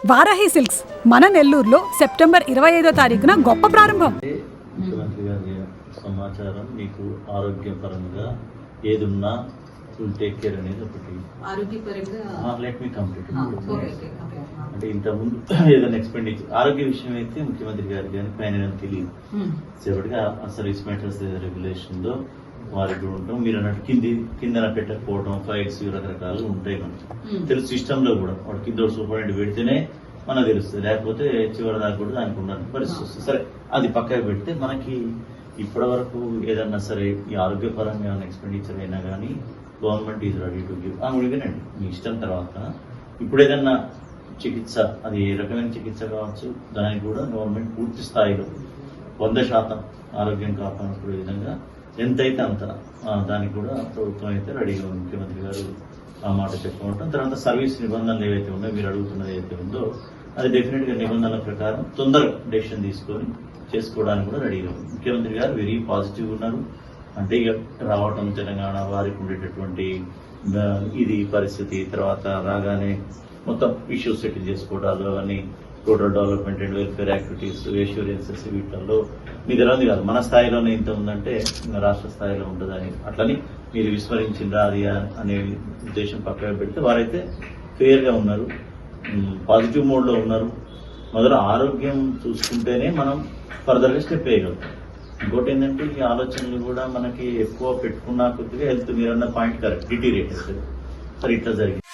Varahi silks మన నెల్లూరులో September 25వ తారీఖున గొప్ప ప్రారంభం. ముఖ్యమంత్రి గారి సమాచారం మీకు ఆరోగ్యపరంగా ఏదున్నా విల్ టేక్ కేర్ అనేది ఒకటి. Let me complete. అంటే ఇంతకుముందు ఏదైనా ఎక్స్పెండిచర్ ఆరోగ్య విషయం అయితే ముఖ్యమంత్రి గారికి కానీ పైన తెలియదు. చివరిగా సర్వీస్ మ్యాటర్స్ రెగ్యులేషన్ లో వారికి కూడా ఉంటాం. మీరు అన్నట్టు కిందన పెట్టకపోవడం, ఫైట్స్ రకరకాలు ఉంటాయి. మనకి తెలుసు సిస్టమ్ లో కూడా వాడు కింద సూపరింటెండెంట్ పెడితేనే మనకు తెలుస్తుంది, లేకపోతే చివరి దాకా కూడా దానికి ఉండాలని పరిస్థితి వస్తుంది. సరే, అది పక్కకు పెడితే మనకి ఇప్పటి వరకు ఏదన్నా సరే ఈ ఆరోగ్యపరంగా ఏమైనా ఎక్స్పెండిచర్ అయినా కానీ government is ready to give. అడిగానండి మీ ఇష్టం. తర్వాత ఇప్పుడు ఏదన్నా చికిత్స, అది ఏ రకమైన చికిత్స కావచ్చు, దానికి కూడా గవర్నమెంట్ పూర్తి స్థాయిలో 100% ఆరోగ్యం కాపాడుకునే విధంగా ఎంతైతే అంత దానికి కూడా ప్రభుత్వం అయితే రెడీగా ఉంది. ముఖ్యమంత్రి గారు ఆ మాట చెప్పుకుంటాం. తర్వాత సర్వీస్ నిబంధనలు ఏవైతే ఉన్నాయో, మీరు అడుగుతున్నది ఏదైతే ఉందో అది డెఫినెట్ గా నిబంధనల ప్రకారం తొందరగా డెసిషన్ తీసుకొని చేసుకోవడానికి కూడా రెడీగా ఉంది. ముఖ్యమంత్రి గారు వెరీ పాజిటివ్ ఉన్నారు. అంటే ఇక రావటం తెలంగాణ వారికి ఉండేటటువంటి ఇది పరిస్థితి, తర్వాత రాగానే మొత్తం ఇష్యూస్ సెటిల్ చేసుకోవడాలు, అవన్నీ total development and welfare activities, assurances, వీటిల్లో మీ తెలియదు కాదు మన స్థాయిలోనే ఇంత ఉందంటే రాష్ట్ర స్థాయిలో ఉంటుందని అట్లని మీరు విస్మరించిందా అది అనే ఉద్దేశం పక్కన పెడితే వారైతే ఫెయిర్ గా ఉన్నారు, పాజిటివ్ మోడ్ లో ఉన్నారు. మొదలు ఆరోగ్యం చూసుకుంటేనే మనం ఫర్దర్ గా స్టెప్ వేయగలుగుతాం. ఇంకోటి ఏంటంటే ఈ ఆలోచనలు కూడా మనకి ఎక్కువ పెట్టుకున్న కొద్దిగా హెల్త్, మీరన్న పాయింట్ కరెక్ట్, డిటీరియేట్ అవుతుంది. సరే, ఇట్లా జరిగింది.